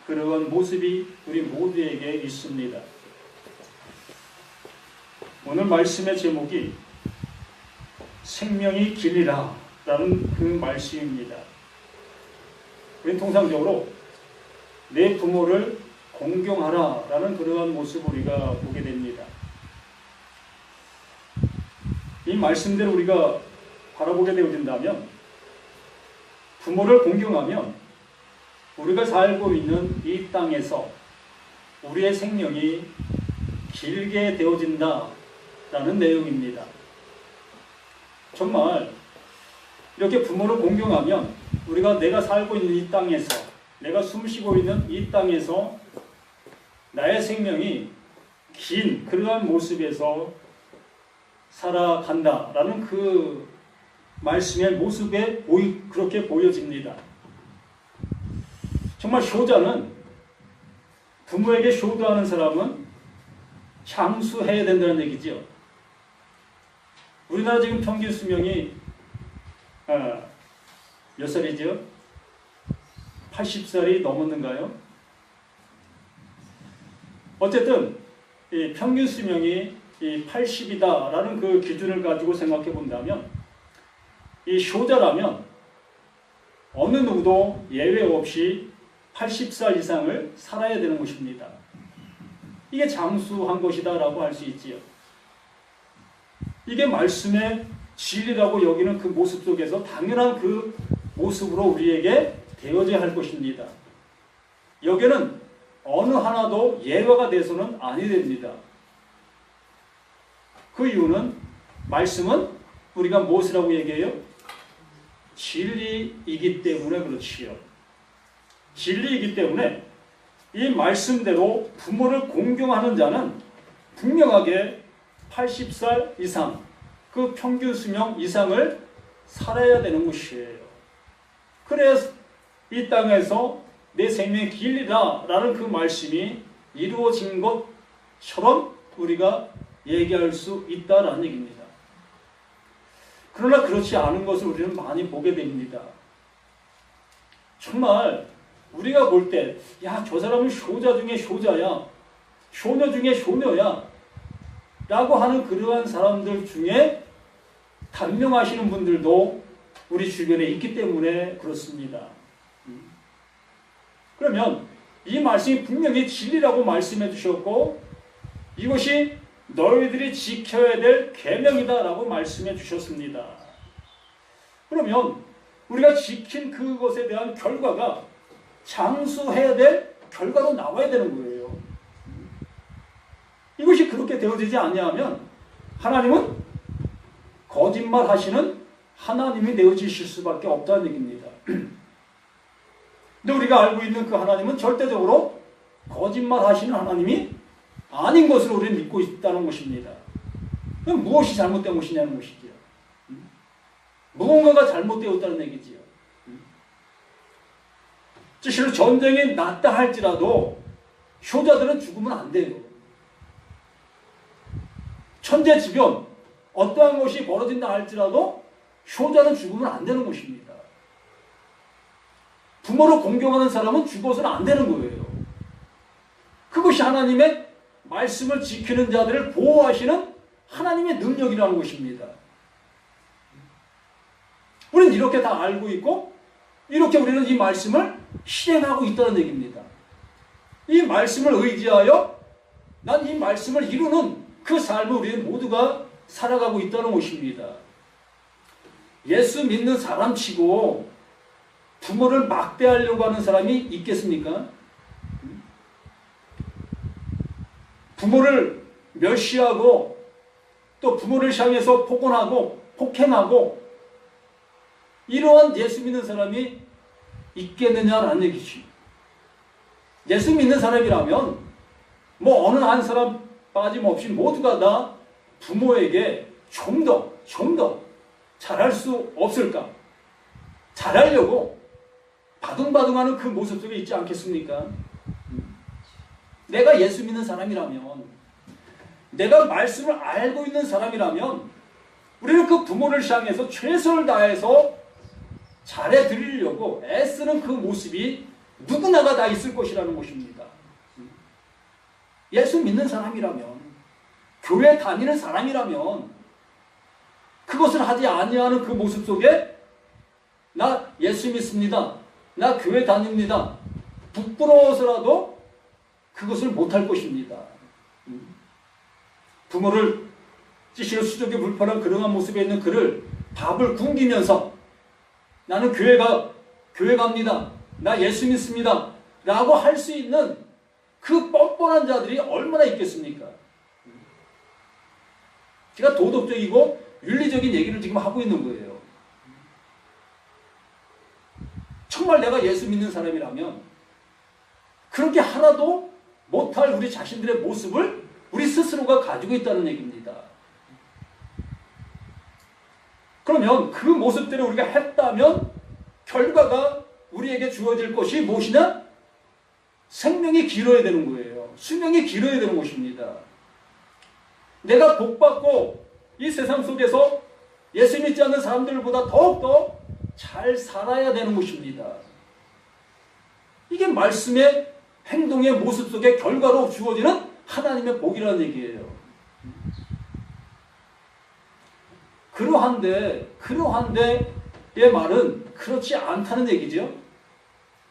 그러한 모습이 우리 모두에게 있습니다. 오늘 말씀의 제목이 생명이 길이라 라는 그 말씀입니다. 우리는 통상적으로 내 부모를 공경하라 라는 그러한 모습을 우리가 보게 됩니다. 이 말씀대로 우리가 바라보게 되어진다면 부모를 공경하면 우리가 살고 있는 이 땅에서 우리의 생명이 길게 되어진다 라는 내용입니다. 정말 이렇게 부모를 공경하면 우리가 내가 살고 있는 이 땅에서 내가 숨쉬고 있는 이 땅에서 나의 생명이 긴 그러한 모습에서 살아간다라는 그 말씀의 모습에 그렇게 보여집니다. 정말 효자는 부모에게 효도하는 사람은 장수해야 된다는 얘기죠. 우리나라 지금 평균 수명이 몇 살이죠? 80살이 넘었는가요? 어쨌든 이 평균 수명이 80이다라는 그 기준을 가지고 생각해 본다면 이 효자라면 어느 누구도 예외 없이 80살 이상을 살아야 되는 것입니다. 이게 장수한 것이다라고 할 수 있지요. 이게 말씀의 진리라고 여기는 그 모습 속에서 당연한 그 모습으로 우리에게 되어져야 할 것입니다. 여기는 어느 하나도 예외가 돼서는 아니 됩니다. 그 이유는 말씀은 우리가 무엇이라고 얘기해요? 진리이기 때문에 그렇지요. 진리이기 때문에 이 말씀대로 부모를 공경하는 자는 분명하게 80살 이상, 그 평균 수명 이상을 살아야 되는 것이에요. 그래서 이 땅에서 내 생명의 길이다 라는 그 말씀이 이루어진 것처럼 우리가 얘기할 수 있다라는 얘기입니다. 그러나 그렇지 않은 것을 우리는 많이 보게 됩니다. 정말 우리가 볼 때, 야, 저 사람은 효자 중에 효자야, 효녀 중에 효녀야 라고 하는 그러한 사람들 중에 단명하시는 분들도 우리 주변에 있기 때문에 그렇습니다. 그러면 이 말씀이 분명히 진리라고 말씀해 주셨고 이것이 너희들이 지켜야 될 계명이다 라고 말씀해 주셨습니다. 그러면 우리가 지킨 그것에 대한 결과가 장수해야 될 결과로 나와야 되는 거예요. 이것이 그렇게 되어지지 아니하면 하나님은 거짓말 하시는 하나님이 되어지실 수밖에 없다는 얘기입니다. 근데 우리가 알고 있는 그 하나님은 절대적으로 거짓말 하시는 하나님이 아닌 것을 우리는 믿고 있다는 것입니다. 그럼 무엇이 잘못된 것이냐는 것이지요. 무언가가 잘못되었다는 얘기지요. 실로 전쟁이 났다 할지라도 효자들은 죽으면 안 돼요. 천재지변 어떠한 것이 벌어진다 할지라도 효자는 죽으면 안 되는 것입니다. 부모를 공경하는 사람은 죽어서는 안 되는 거예요. 그것이 하나님의 말씀을 지키는 자들을 보호하시는 하나님의 능력이라는 것입니다. 우리는 이렇게 다 알고 있고 이렇게 우리는 이 말씀을 실행하고 있다는 얘기입니다. 이 말씀을 의지하여 난 이 말씀을 이루는 그 삶을 우리는 모두가 살아가고 있다는 것입니다. 예수 믿는 사람치고 부모를 막대하려고 하는 사람이 있겠습니까? 부모를 멸시하고 또 부모를 향해서 폭언하고 폭행하고 이러한 예수 믿는 사람이 있겠느냐라는 얘기죠. 예수 믿는 사람이라면 뭐 어느 한 사람 빠짐없이 모두가 다 부모에게 좀 더 잘할 수 없을까? 잘하려고 바둥바둥하는 그 모습 속에 있지 않겠습니까? 내가 예수 믿는 사람이라면, 내가 말씀을 알고 있는 사람이라면 우리는 그 부모를 향해서 최선을 다해서 잘해드리려고 애쓰는 그 모습이 누구나가 다 있을 것이라는 것입니다. 예수 믿는 사람이라면, 교회 다니는 사람이라면 그것을 하지 아니하는 그 모습 속에 나 예수 믿습니다, 나 교회 다닙니다, 부끄러워서라도 그것을 못할 것입니다. 부모를 찌시는 수족이 불편한 그러한 모습에 있는 그를 밥을 굶기면서 나는 교회 갑니다, 나 예수 믿습니다 라고 할 수 있는 그 뻔뻔한 자들이 얼마나 있겠습니까? 제가 도덕적이고 윤리적인 얘기를 지금 하고 있는 거예요. 정말 내가 예수 믿는 사람이라면 그렇게 하나도 못할 우리 자신들의 모습을 우리 스스로가 가지고 있다는 얘기입니다. 그러면 그 모습대로 우리가 했다면 결과가 우리에게 주어질 것이 무엇이냐? 생명이 길어야 되는 거예요. 수명이 길어야 되는 것입니다. 내가 복받고 이 세상 속에서 예수 믿지 않는 사람들보다 더욱더 잘 살아야 되는 것입니다. 이게 말씀의 행동의 모습 속의 결과로 주어지는 하나님의 복이라는 얘기예요. 그러한데 의 말은 그렇지 않다는 얘기죠.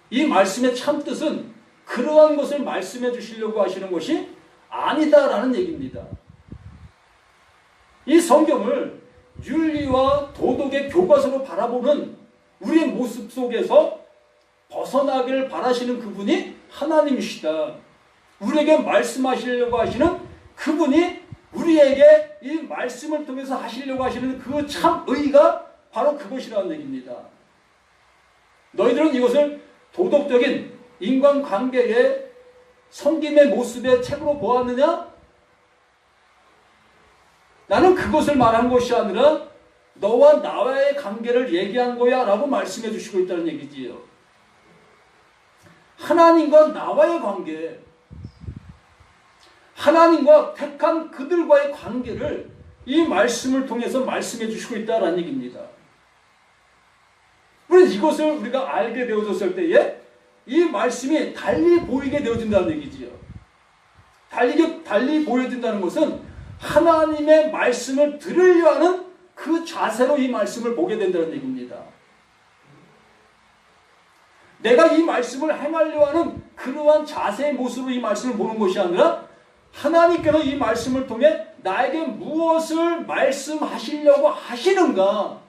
이 말씀의 참 뜻은 그러한 것을 말씀해 주시려고 하시는 것이 아니다라는 얘기입니다. 이 성경을 윤리와 도덕의 교과서로 바라보는 우리의 모습 속에서 벗어나기를 바라시는 그분이 하나님이시다. 우리에게 말씀하시려고 하시는 그분이 우리에게 이 말씀을 통해서 하시려고 하시는 그 참 의가 바로 그것이라는 얘기입니다. 너희들은 이것을 도덕적인 인간관계의 섬김의 모습의 책으로 보았느냐? 나는 그것을 말한 것이 아니라 너와 나와의 관계를 얘기한 거야 라고 말씀해 주시고 있다는 얘기지요. 하나님과 나와의 관계, 하나님과 택한 그들과의 관계를 이 말씀을 통해서 말씀해 주시고 있다는 얘기입니다. 우리는 이것을 우리가 알게 되어졌을 때에 이 말씀이 달리 보이게 되어진다는 얘기지요. 달리 보여진다는 것은 하나님의 말씀을 들으려 하는 그 자세로 이 말씀을 보게 된다는 얘기입니다. 내가 이 말씀을 행하려 하는 그러한 자세의 모습으로 이 말씀을 보는 것이 아니라 하나님께서 이 말씀을 통해 나에게 무엇을 말씀하시려고 하시는가,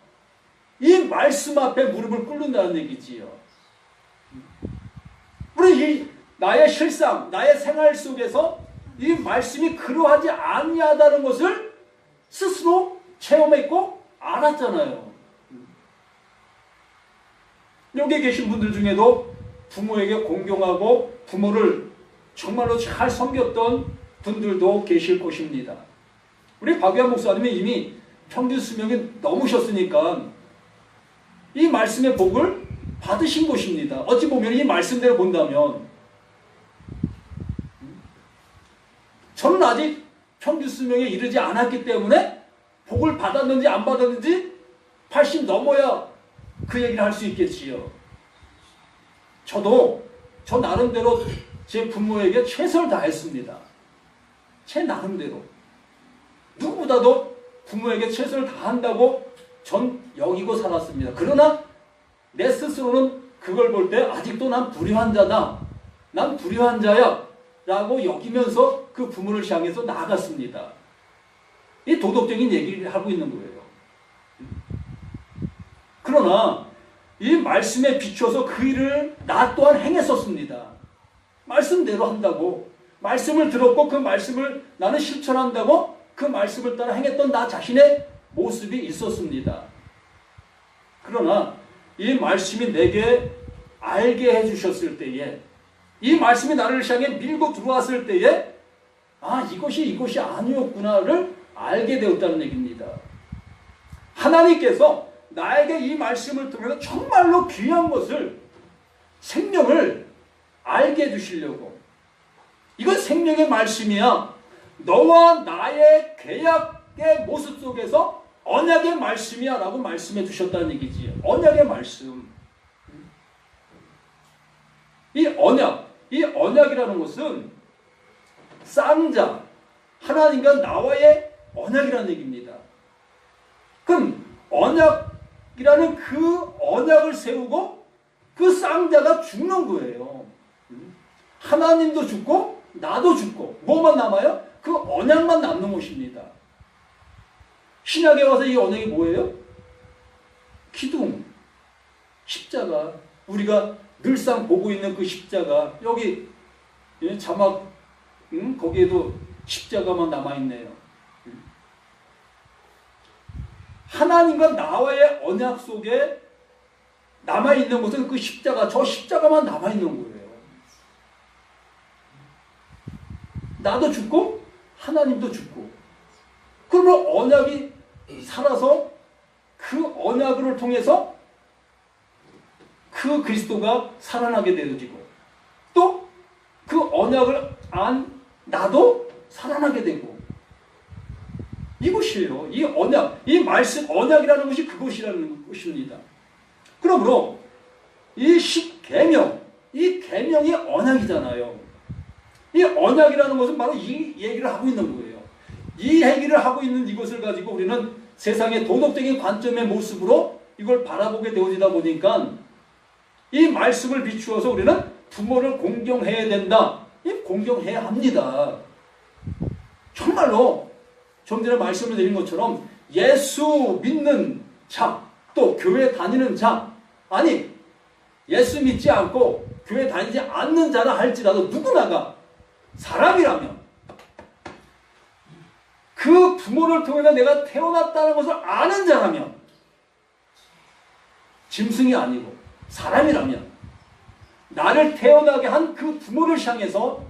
이 말씀 앞에 무릎을 꿇는다는 얘기지요. 우리 나의 실상, 나의 생활 속에서 이 말씀이 그러하지 아니하다는 것을 스스로 체험했고 알았잖아요. 여기 계신 분들 중에도 부모에게 공경하고 부모를 정말로 잘 섬겼던 분들도 계실 것입니다. 우리 박유한 목사님이 이미 평균 수명이 넘으셨으니까 이 말씀의 복을 받으신 것입니다. 어찌 보면 이 말씀대로 본다면 저는 아직 평균 수명에 이르지 않았기 때문에 복을 받았는지 안 받았는지 80 넘어야 그 얘기를 할 수 있겠지요. 저도 저 나름대로 제 부모에게 최선을 다했습니다. 제 나름대로. 누구보다도 부모에게 최선을 다한다고 전 여기고 살았습니다. 그러나 내 스스로는 그걸 볼 때 아직도 난 불의한 자다, 난 불의한 자야 라고 여기면서 그 부모를 향해서 나아갔습니다. 이 도덕적인 얘기를 하고 있는 거예요. 그러나 이 말씀에 비춰서 그 일을 나 또한 행했었습니다. 말씀대로 한다고, 말씀을 들었고 그 말씀을 나는 실천한다고 그 말씀을 따라 행했던 나 자신의 모습이 있었습니다. 그러나 이 말씀이 내게 알게 해주셨을 때에, 이 말씀이 나를 향해 밀고 들어왔을 때에 이것이 아니었구나를 알게 되었다는 얘기입니다. 하나님께서 나에게 이 말씀을 통해서 정말로 귀한 것을, 생명을 알게 해주시려고, 이건 생명의 말씀이야, 너와 나의 계약의 모습 속에서 언약의 말씀이야 라고 말씀해 주셨다는 얘기지요. 언약의 말씀. 이 언약이라는 것은 쌍자, 하나님과 나와의 언약이라는 얘기입니다. 그럼 언약이라는 그 언약을 세우고 그 쌍자가 죽는 거예요. 하나님도 죽고 나도 죽고 뭐만 남아요? 그 언약만 남는 것입니다. 신약에 와서 이 언약이 뭐예요? 기둥, 십자가, 우리가 늘상 보고 있는 그 십자가, 여기 자막 거기에도 십자가만 남아있네요. 하나님과 나와의 언약 속에 남아있는 것은 그 십자가, 저 십자가만 남아있는 거예요. 나도 죽고 하나님도 죽고. 그러면 언약이 살아서 그 언약을 통해서 그 그리스도가 살아나게 되어지고 또 그 언약을 안 나도 살아나게 되고, 이것이에요. 이 언약, 이 말씀, 언약이라는 것이 그것이라는 것입니다. 그러므로 이 십계명, 이 계명이 언약이잖아요. 이 언약이라는 것은 바로 이 얘기를 하고 있는 거예요. 이 얘기를 하고 있는 이것을 가지고 우리는 세상의 도덕적인 관점의 모습으로 이걸 바라보게 되어지다 보니까 이 말씀을 비추어서 우리는 부모를 공경해야 된다. 공경해야 합니다. 정말로 좀 전에 말씀을 드린 것처럼 예수 믿는 자, 또 교회 다니는 자, 아니 예수 믿지 않고 교회 다니지 않는 자라 할지라도 누구나가 사람이라면 그 부모를 통해서 내가 태어났다는 것을 아는 자라면, 짐승이 아니고 사람이라면 나를 태어나게 한 그 부모를 향해서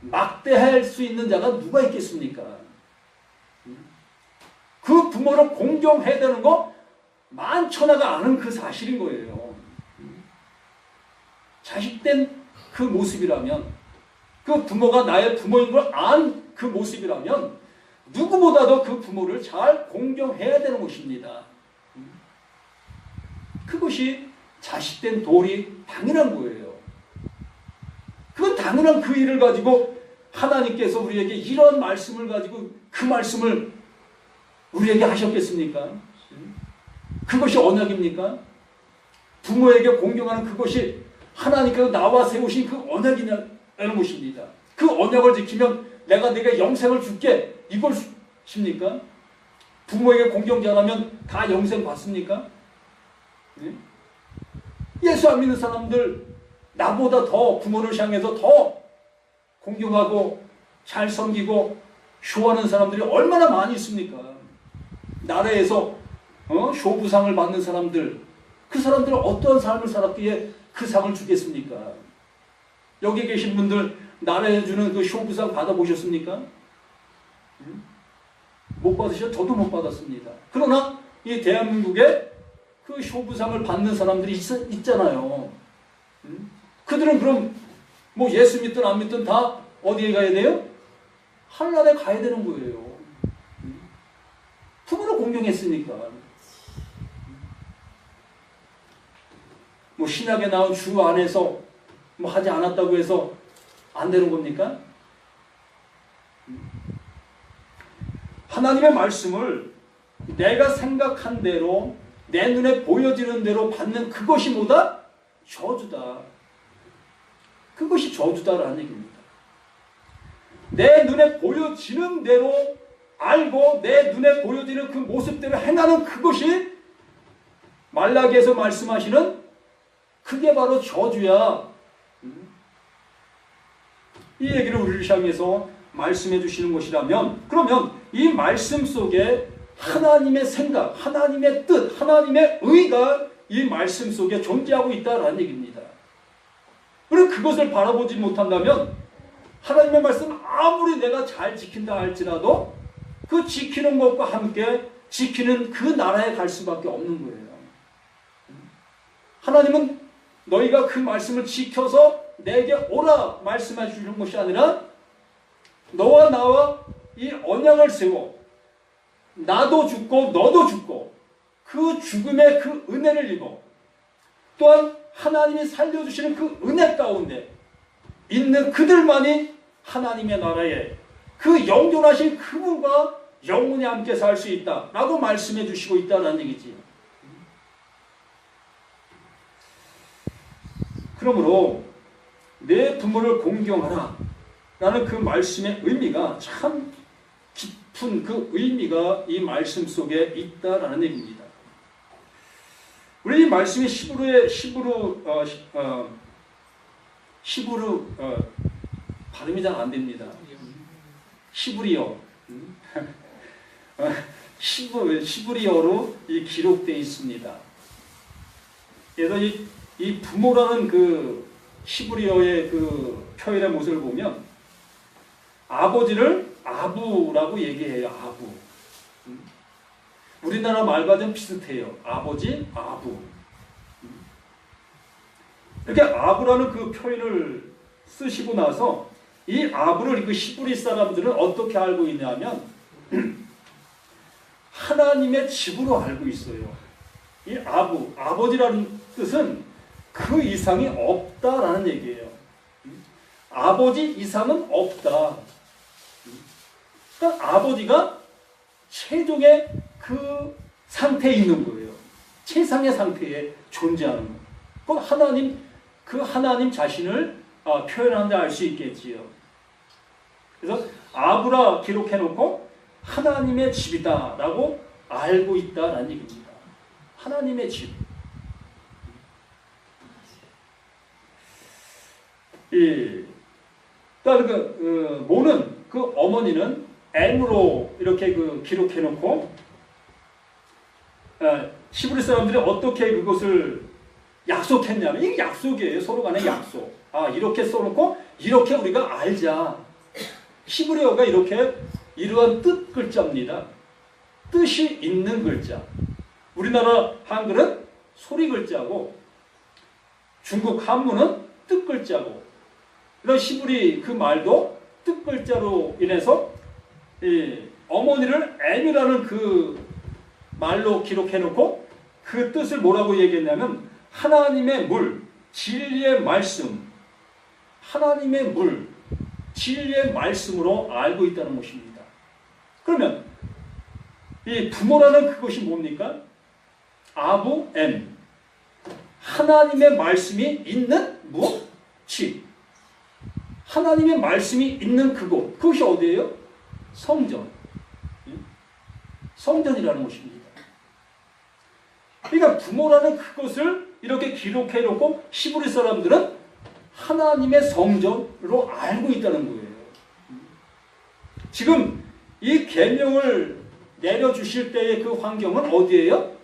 막대할 수 있는 자가 누가 있겠습니까? 그 부모를 공경해야 되는 거 만천하가 아는 그 사실인 거예요. 자식된 그 모습이라면, 그 부모가 나의 부모인 걸 안 그 모습이라면 누구보다도 그 부모를 잘 공경해야 되는 것입니다. 그것이 자식된 도리 당연한 거예요. 그 당연한 그 일을 가지고 하나님께서 우리에게 이런 말씀을 가지고 그 말씀을 우리에게 하셨겠습니까? 그것이 언약입니까? 부모에게 공경하는 그것이 하나님께서 나와 세우신 그 언약이라는 것입니다. 그 언약을 지키면 내가 영생을 줄게, 이것입니까? 부모에게 공경 잘하면 다 영생 받습니까? 예수 안 믿는 사람들, 나보다 더 부모를 향해서 더 공경하고 잘 섬기고 쇼하는 사람들이 얼마나 많이 있습니까? 나라에서 쇼부상을 받는 사람들, 그 사람들은 어떠한 삶을 살았기에 그 상을 주겠습니까? 여기 계신 분들 나라에 주는 그 쇼부상 받아보셨습니까? 못 받으셨죠? 저도 못 받았습니다. 그러나 이 대한민국에 그 쇼부상을 받는 사람들이 있잖아요. 그들은 그럼 뭐 예수 믿든 안 믿든 다 어디에 가야 돼요? 하늘나라에 가야 되는 거예요. 부모를 공경했으니까. 뭐 신약에 나온 주 안에서 뭐 하지 않았다고 해서 안 되는 겁니까? 하나님의 말씀을 내가 생각한 대로, 내 눈에 보여지는 대로 받는 그것이 뭐다? 저주다. 그것이 저주다라는 얘기입니다. 내 눈에 보여지는 대로 알고 내 눈에 보여지는 그 모습대로 행하는 그것이 말라기에서 말씀하시는 그게 바로 저주야. 이 얘기를 우리를 향해서 말씀해 주시는 것이라면, 그러면 이 말씀 속에 하나님의 생각, 하나님의 뜻, 하나님의 의가 이 말씀 속에 존재하고 있다라는 얘기입니다. 그리고 그것을 바라보지 못한다면 하나님의 말씀 아무리 내가 잘 지킨다 할지라도 그 지키는 것과 함께 지키는 그 나라에 갈 수밖에 없는 거예요. 하나님은 너희가 그 말씀을 지켜서 내게 오라 말씀해 주는 것이 아니라 너와 나와 이 언약을 세워 나도 죽고 너도 죽고 그 죽음의 그 은혜를 입어 또한 하나님이 살려주시는 그 은혜 가운데 있는 그들만이 하나님의 나라에 그 영존하신 그분과 영원히 함께 살 수 있다라고 말씀해 주시고 있다는 얘기지. 그러므로 내 부모를 공경하라 라는 그 말씀의 의미가 참 깊은 그 의미가 이 말씀 속에 있다라는 얘기입니다. 우리 이 말씀이 히브루 발음이 잘 안 됩니다. 히브리어 히브리어로 기록되어 있습니다. 그래서 이 부모라는 그 히브리어의 그 표현의 모습을 보면 아버지를 아부라고 얘기해요. 아부. 우리나라 말과 좀 비슷해요. 아버지, 아부. 이렇게 아부라는 그 표현을 쓰시고 나서 이 아부를 그 히브리 사람들은 어떻게 알고 있냐면 하나님의 집으로 알고 있어요. 이 아부, 아버지라는 뜻은 그 이상이 없다라는 얘기예요. 아버지 이상은 없다. 그러니까 아버지가 최종의 그 상태에 있는 거예요. 최상의 상태에 존재하는 거. 그 하나님 자신을 표현하는데 알 수 있겠지요. 그래서 아부라 기록해놓고 하나님의 집이다라고 알고 있다라는 얘기입니다. 하나님의 집. 모는 그 어머니는 M으로 이렇게 기록해놓고 히브리 사람들이 어떻게 그것을 약속했냐면 이게 약속이에요. 서로 간의 약속. 이렇게 써놓고 이렇게 우리가 알자. 히브리어가 이렇게 이러한 뜻 글자입니다. 뜻이 있는 글자. 우리나라 한글은 소리 글자고 중국 한문은 뜻 글자고 이런 히브리 그 말도 뜻 글자로 인해서 어머니를 M이라는 그 말로 기록해놓고 그 뜻을 뭐라고 얘기했냐면 하나님의 물, 진리의 말씀, 하나님의 물, 진리의 말씀으로 알고 있다는 것입니다. 그러면 이 부모라는 그것이 뭡니까? 아부, M. 하나님의 말씀이 있는 무엇? 집. 하나님의 말씀이 있는 그곳. 그것이 어디예요? 성전. 성전이라는 것입니다. 그러니까 부모라는 그것을 이렇게 기록해놓고 히브리 사람들은 하나님의 성전으로 알고 있다는 거예요. 지금 이 계명을 내려주실 때의 그 환경은 어디예요?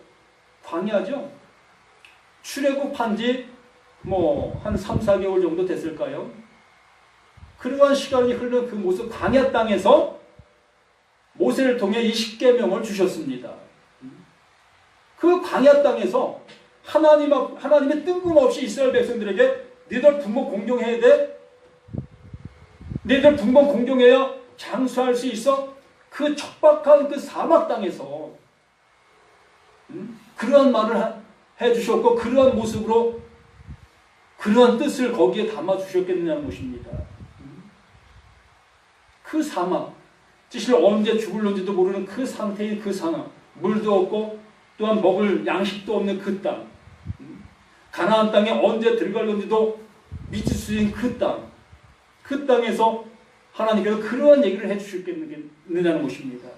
광야죠. 출애굽한 지 한 3, 4개월 정도 됐을까요? 그러한 시간이 흐르는 그 모습 광야 땅에서 모세를 통해 이 십계명을 주셨습니다. 그 광야 땅에서 하나님의 뜬금없이 이스라엘 백성들에게 너희들 부모 공경해야 돼. 너희들 부모 공경해야 장수할 수 있어. 그 척박한 그 사막 땅에서 그러한 말을 해주셨고 그러한 모습으로 그러한 뜻을 거기에 담아주셨겠느냐는 것입니다. 그 사막, 사실 언제 죽을는지도 모르는 그 상태의 그 사막, 물도 없고 또한 먹을 양식도 없는 그 땅, 가나안 땅에 언제 들어갈는지도 미칠 수 있는 그 땅, 그 땅에서 하나님께서 그러한 얘기를 해주셨겠느냐는 것입니다.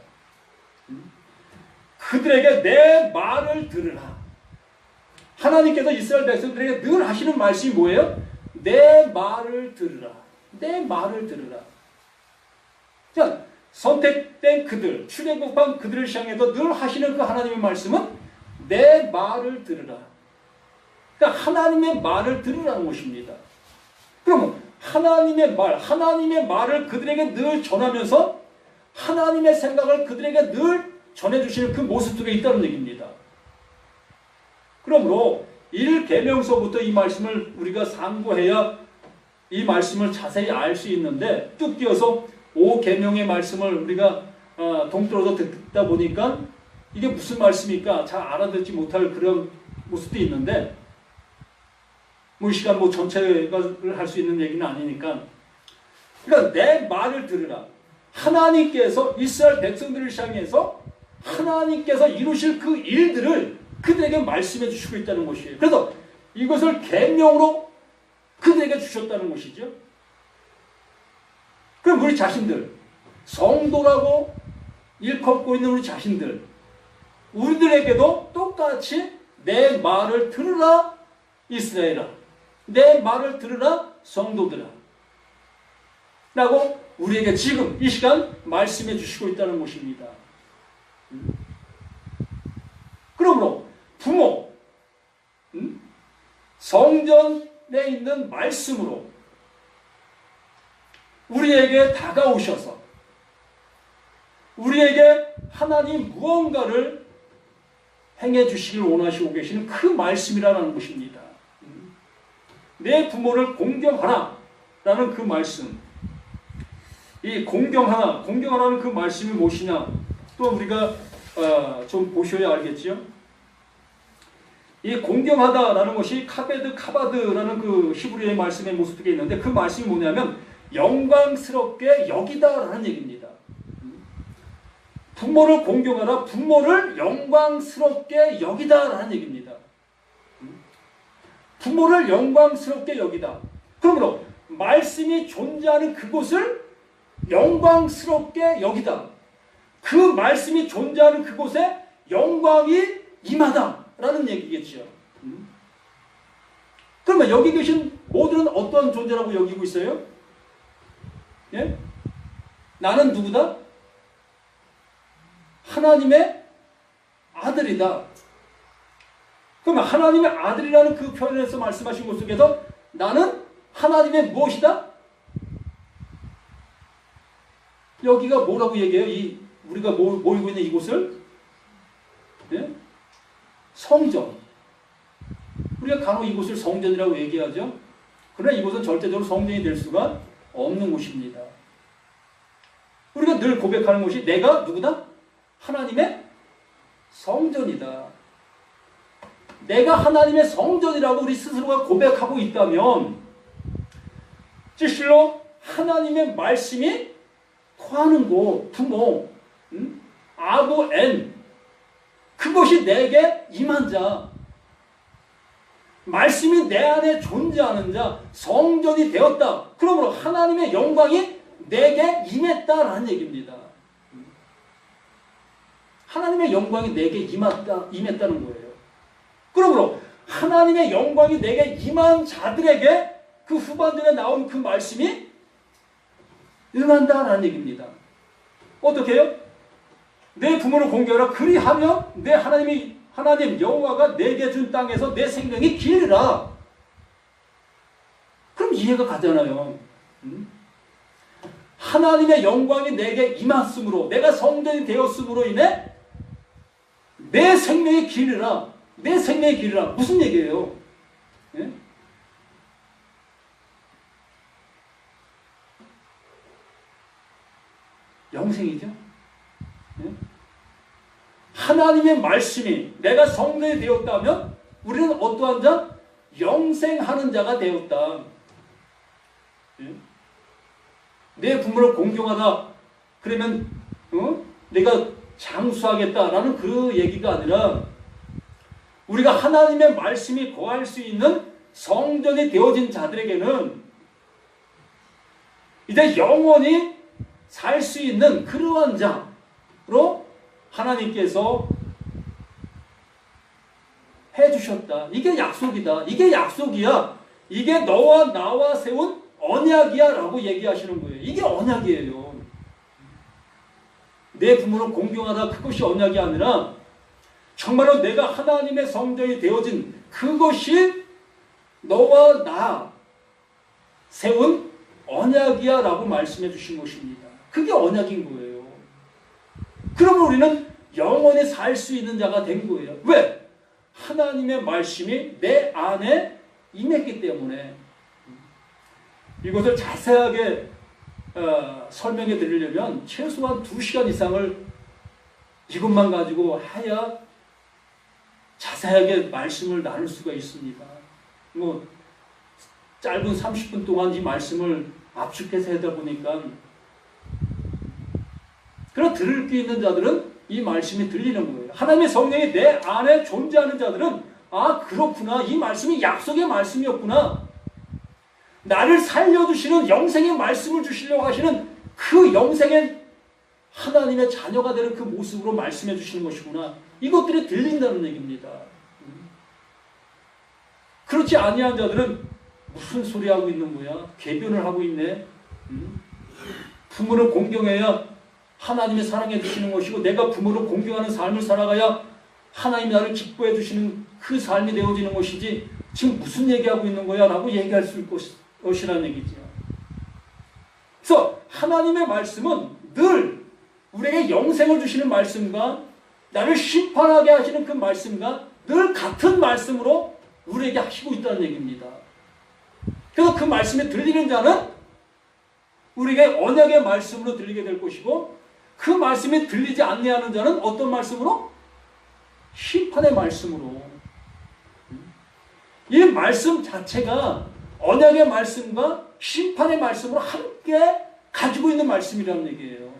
그들에게 내 말을 들으라. 하나님께서 이스라엘 백성들에게 늘 하시는 말씀이 뭐예요? 내 말을 들으라. 내 말을 들으라. 자, 선택된 그들, 출애굽한 그들을 향해서 늘 하시는 그 하나님의 말씀은 내 말을 들으라. 그러니까 하나님의 말을 들으라는 것입니다. 그러면 하나님의 말을 그들에게 늘 전하면서 하나님의 생각을 그들에게 늘 전해주시는 그 모습 속에 있다는 얘기입니다. 그러므로 1계명서부터 이 말씀을 우리가 상고해야 이 말씀을 자세히 알 수 있는데 뚝 띄어서 5계명의 말씀을 우리가 동떨어져 듣다 보니까 이게 무슨 말씀일까 잘 알아듣지 못할 그런 모습도 있는데 이 시간 전체를 할 수 있는 얘기는 아니니까. 그러니까 내 말을 들으라. 하나님께서 이스라엘 백성들을 향해서 하나님께서 이루실 그 일들을 그들에게 말씀해 주시고 있다는 것이에요. 그래서 이것을 계명으로 그들에게 주셨다는 것이죠. 그럼 우리 자신들, 성도라고 일컫고 있는 우리 자신들, 우리들에게도 똑같이 내 말을 들으라 이스라엘아, 내 말을 들으라 성도들아 라고 우리에게 지금 이 시간 말씀해 주시고 있다는 것입니다. 그러므로 부모, 성전에 있는 말씀으로 우리에게 다가오셔서 우리에게 하나님 무언가를 행해 주시길 원하시고 계시는 그 말씀이라는 것입니다. 내 부모를 공경하라 라는 그 말씀. 이 공경하라는 그 말씀이 무엇이냐? 또 우리가 좀 보셔야 알겠죠? 이 공경하다라는 것이 카바드라는 그 히브리어의 말씀의 모습이 있는데 그 말씀이 뭐냐면 영광스럽게 여기다라는 얘기입니다. 부모를 공경하라, 부모를 영광스럽게 여기다라는 얘기입니다. 부모를 영광스럽게 여기다. 그러므로 말씀이 존재하는 그곳을 영광스럽게 여기다. 그 말씀이 존재하는 그곳에 영광이 임하다라는 얘기겠죠. 그러면 여기 계신 모두는 어떤 존재라고 여기고 있어요? 예? 나는 누구다? 하나님의 아들이다. 그러면 하나님의 아들이라는 그 표현에서 말씀하신 것 속에서 나는 하나님의 무엇이다? 여기가 뭐라고 얘기해요? 우리가 모이고 있는 이곳을? 예? 성전. 우리가 간혹 이곳을 성전이라고 얘기하죠. 그러나 이곳은 절대적으로 성전이 될 수가 없는 곳입니다. 우리가 늘 고백하는 것이 내가 누구다? 하나님의 성전이다. 내가 하나님의 성전이라고 우리 스스로가 고백하고 있다면 실로 하나님의 말씀이 거하는 곳, 부모, 아부, 엔, 그것이 내게 임한 자, 말씀이 내 안에 존재하는 자, 성전이 되었다. 그러므로 하나님의 영광이 내게 임했다라는 얘기입니다. 하나님의 영광이 내게 임했다는 거예요. 그러므로 하나님의 영광이 내게 임한 자들에게 그 후반전에 나온 그 말씀이 응한다라는 얘기입니다. 어떻게 해요? 내 부모를 공경하라. 그리하며 내 하나님 여호와가 내게 준 땅에서 내 생명이 기르라. 그럼 이해가 가잖아요. 하나님의 영광이 내게 임했으므로, 내가 성전이 되었으므로 인해 내 생명이 기르라. 내 생명이 기르라. 무슨 얘기예요? 예? 영생이죠. 예? 하나님의 말씀이 내가 성전이 되었다면 우리는 어떠한 자? 영생하는 자가 되었다. 예? 내 부모를 공경하다. 그러면 내가 장수하겠다라는 그 얘기가 아니라 우리가 하나님의 말씀이 거할 수 있는 성전이 되어진 자들에게는 이제 영원히 살 수 있는 그러한 자로 하나님께서 해주셨다. 이게 약속이다. 이게 약속이야. 이게 너와 나와 세운 언약이야 라고 얘기하시는 거예요. 이게 언약이에요. 내 부모를 공경하다 그것이 언약이 아니라 정말로 내가 하나님의 성전이 되어진 그것이 너와 나 세운 언약이야 라고 말씀해 주신 것입니다. 그게 언약인 거예요. 그러면 우리는 영원히 살 수 있는 자가 된 거예요. 왜? 하나님의 말씀이 내 안에 임했기 때문에. 이것을 자세하게 설명해 드리려면 최소한 2시간 이상을 이것만 가지고 해야 자세하게 말씀을 나눌 수가 있습니다. 짧은 30분 동안 이 말씀을 압축해서 하다 보니까 그런 들을 귀 있는 자들은 이 말씀이 들리는 거예요. 하나님의 성령이 내 안에 존재하는 자들은 아 그렇구나. 이 말씀이 약속의 말씀이었구나. 나를 살려주시는 영생의 말씀을 주시려고 하시는 그 영생의 하나님의 자녀가 되는 그 모습으로 말씀해 주시는 것이구나. 이것들이 들린다는 얘기입니다. 그렇지 아니한 자들은 무슨 소리 하고 있는 거야? 궤변을 하고 있네. 부모를 공경해야 하나님이 사랑해 주시는 것이고 내가 부모를 공경하는 삶을 살아가야 하나님이 나를 기뻐해 주시는 그 삶이 되어지는 것이지 지금 무슨 얘기하고 있는 거야? 라고 얘기할 수 있을 것이라는 얘기죠. 그래서 하나님의 말씀은 늘 우리에게 영생을 주시는 말씀과 나를 심판하게 하시는 그 말씀과 늘 같은 말씀으로 우리에게 하시고 있다는 얘기입니다. 그래서 그 말씀이 들리는 자는 우리에게 언약의 말씀으로 들리게 될 것이고 그 말씀이 들리지 않는 자는 어떤 말씀으로? 심판의 말씀으로. 이 말씀 자체가 언약의 말씀과 심판의 말씀으로 함께 가지고 있는 말씀이라는 얘기예요.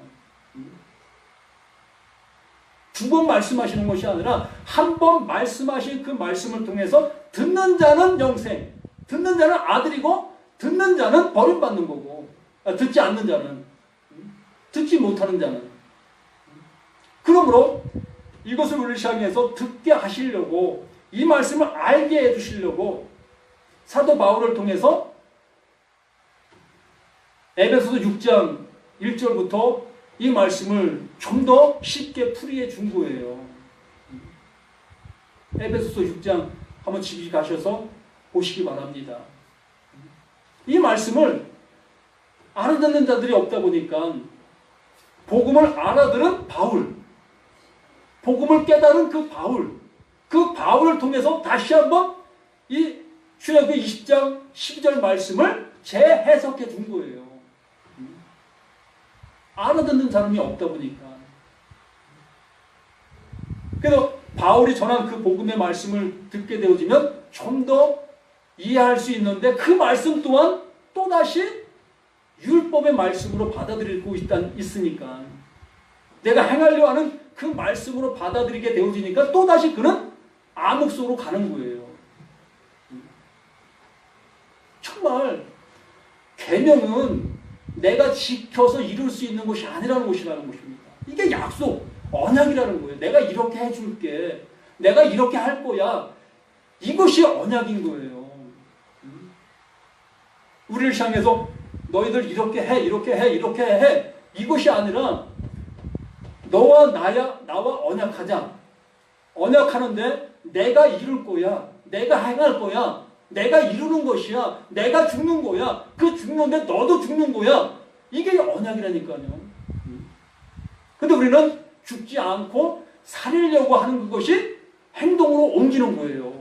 두 번 말씀하시는 것이 아니라 한 번 말씀하신 그 말씀을 통해서 듣는 자는 영생, 듣는 자는 아들이고 듣는 자는 버림받는 거고 듣지 않는 자는, 듣지 못하는 자는. 그러므로 이것을 우리를 향해서 듣게 하시려고 이 말씀을 알게 해주시려고 사도 바울을 통해서 에베소서 6장 1절부터 이 말씀을 좀 더 쉽게 풀이해 준 거예요. 에베소서 6장 한번 집에 가셔서 보시기 바랍니다. 이 말씀을 알아듣는 자들이 없다 보니까 복음을 알아들은 바울, 복음을 깨달은 그 바울을 통해서 다시 한번 이 출애굽기 20장 12절 말씀을 재해석해 준 거예요. 알아듣는 사람이 없다 보니까. 그래서 바울이 전한 그 복음의 말씀을 듣게 되어지면 좀 더 이해할 수 있는데 그 말씀 또한 또다시 율법의 말씀으로 받아들이고 있으니까 내가 행하려 하는 그 말씀으로 받아들이게 되어지니까 또다시 그는 암흑 속으로 가는 거예요. 정말 계명은 내가 지켜서 이룰 수 있는 것이 아니라는 것이라는 것입니다. 이게 약속, 언약이라는 거예요. 내가 이렇게 해줄게. 내가 이렇게 할 거야. 이것이 언약인 거예요. 우리를 향해서 너희들 이렇게 해, 이렇게 해, 이렇게 해. 이것이 아니라 너와 나와 언약하자. 언약하는데 내가 이룰 거야. 내가 행할 거야. 내가 이루는 것이야. 내가 죽는 거야. 그 죽는데 너도 죽는 거야. 이게 언약이라니까요. 근데 우리는 죽지 않고 살리려고 하는 그것이 행동으로 옮기는 거예요.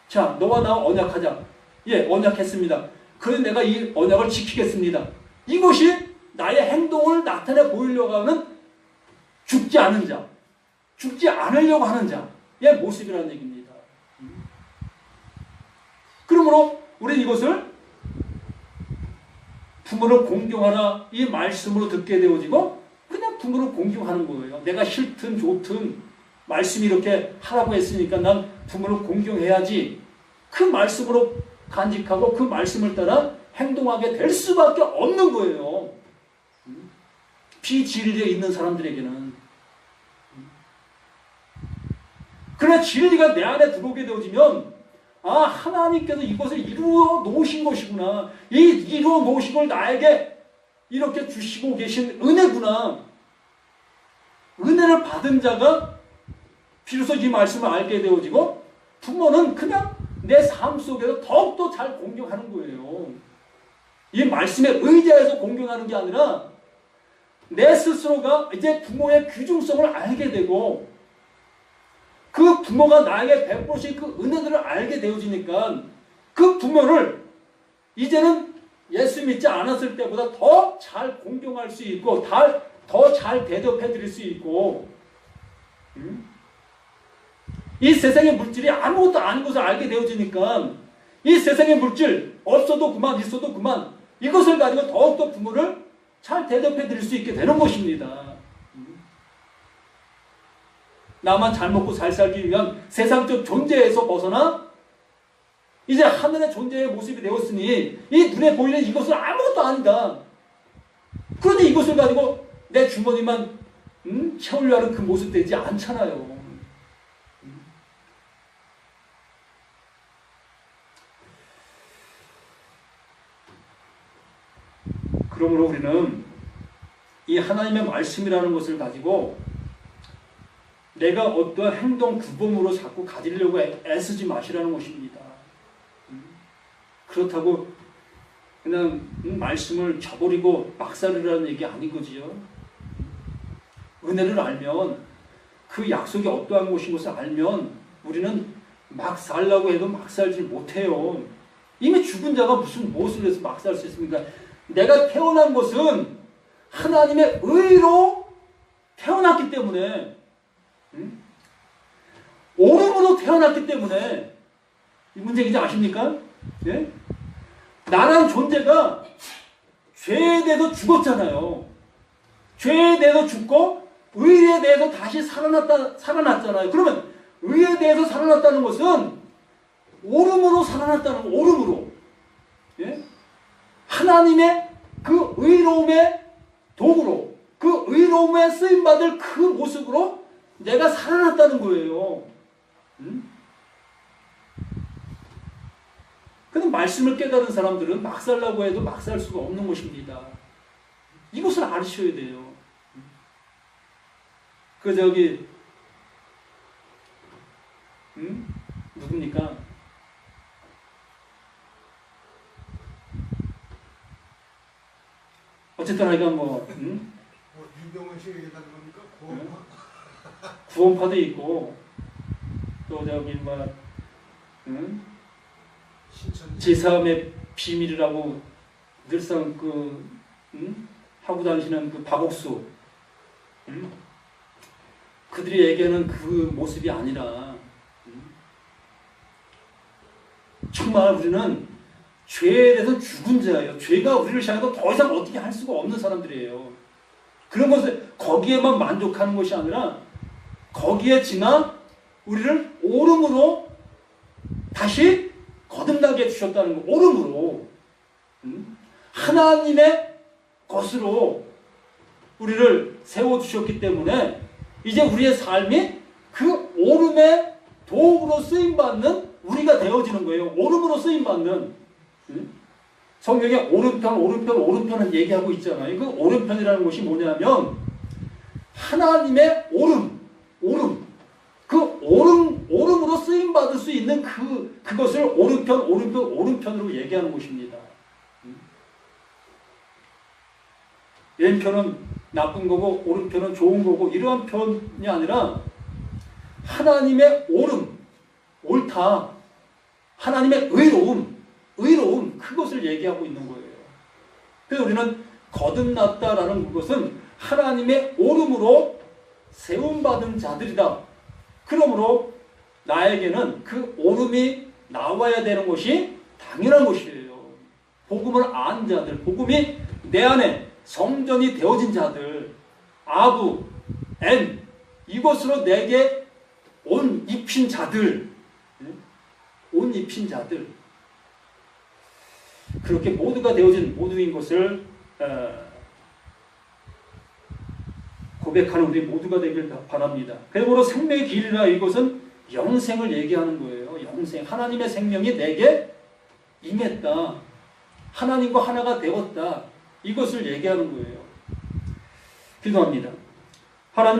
자, 너와 나 언약하자. 예, 언약했습니다. 그래서 내가 이 언약을 지키겠습니다. 이것이 나의 행동을 나타내 보이려고 하는 죽지 않은 자, 죽지 않으려고 하는 자의 모습이라는 얘기입니다. 그러므로 우리는 이것을 부모를 공경하라 이 말씀으로 듣게 되어지고 그냥 부모를 공경하는 거예요. 내가 싫든 좋든 말씀이 이렇게 하라고 했으니까 난 부모를 공경해야지. 그 말씀으로 간직하고 그 말씀을 따라 행동하게 될 수밖에 없는 거예요. 비진리에 있는 사람들에게는. 그러나 진리가 내 안에 들어오게 되어지면 아, 하나님께서 이것을 이루어 놓으신 것이구나. 이 이루어 놓으신 걸 나에게 이렇게 주시고 계신 은혜구나. 은혜를 받은 자가 비로소 이 말씀을 알게 되어지고 부모는 그냥 내 삶 속에서 더욱더 잘 공경하는 거예요. 이 말씀에 의지해서 공경하는 게 아니라 내 스스로가 이제 부모의 귀중성을 알게 되고 그 부모가 나에게 베푸신 그 은혜들을 알게 되어지니까 그 부모를 이제는 예수 믿지 않았을 때보다 더 잘 공경할 수 있고 더 잘 대접해 드릴 수 있고 이 세상의 물질이 아무것도 아닌 것을 알게 되어지니까 이 세상의 물질 없어도 그만 있어도 그만 이것을 가지고 더욱더 부모를 잘 대접해 드릴 수 있게 되는 것입니다. 나만 잘 먹고 잘 살기 위한 세상적 존재에서 벗어나 이제 하늘의 존재의 모습이 되었으니 이 눈에 보이는 이것은 아무것도 아니다. 그런데 이것을 가지고 내 주머니만 채우려 하는 그 모습 되지 않잖아요. 그러므로 우리는 이 하나님의 말씀이라는 것을 가지고 내가 어떠한 행동 규범으로 자꾸 가지려고 애쓰지 마시라는 것입니다. 그렇다고 그냥 말씀을 저버리고 막 살으라는 얘기 아니거지요. 은혜를 알면 그 약속이 어떠한 것인 것을 알면 우리는 막 살라고 해도 막 살지 못해요. 이미 죽은 자가 무엇을 해서 막 살 수 있습니까? 내가 태어난 것은 하나님의 의로 태어났기 때문에 오름으로 태어났기 때문에 이 문제 이제 아십니까? 예? 나란 존재가 죄에 대해서 죽었잖아요. 죄에 대해서 죽고 의에 대해서 다시 살아났잖아요. 그러면 의에 대해서 살아났다는 것은 오름으로 살아났다는 거, 오름으로. 예? 하나님의 그 의로움의 도구로, 그 의로움에 쓰임받을 그 모습으로 내가 살아났다는 거예요. 근데 말씀을 깨달은 사람들은 막 살라고 해도 막 살 수가 없는 것입니다. 이것을 아셔야 돼요. 누굽니까? 어쨌든 하여간 윤병원 씨 얘기하는 겁니까? 구원파? 구원파도 있고 또 제3의 비밀이라고 늘상 하고 다니시는 그 박옥수 그들이 얘기하는 그 모습이 아니라 정말 우리는 죄에 대해서 죽은 자예요. 죄가 우리를 향해서 더 이상 어떻게 할 수가 없는 사람들이에요. 그런 것을 거기에만 만족하는 것이 아니라 거기에 지나 우리를 오름으로 다시 거듭나게 해주셨다는 거. 오름으로 하나님의 것으로 우리를 세워주셨기 때문에 이제 우리의 삶이 그 오름의 도구로 쓰임받는 우리가 되어지는 거예요. 오름으로 쓰임받는. 성경에 오른편은 얘기하고 있잖아요. 그 오른편이라는 것이 뭐냐면 하나님의 오름으로 쓰임받을 수 있는 그것을 오른편으로 얘기하는 것입니다. 왼편은 나쁜 거고 오른편은 좋은 거고 이러한 편이 아니라 하나님의 옳다. 하나님의 의로움 그것을 얘기하고 있는 거예요. 그래서 우리는 거듭났다라는 것은 하나님의 오름으로 세움받은 자들이다. 그러므로 나에게는 그 오름이 나와야 되는 것이 당연한 것이에요. 복음을 안 자들, 복음이 내 안에 성전이 되어진 자들, 아부, 이것으로 내게 옷 입힌 자들, 그렇게 모두가 되어진 모두인 것을 고백하는 우리 모두가 되길 바랍니다. 그러므로 생명의 길이라 이것은 영생을 얘기하는 거예요. 영생. 하나님의 생명이 내게 임했다. 하나님과 하나가 되었다. 이것을 얘기하는 거예요. 기도합니다. 하나님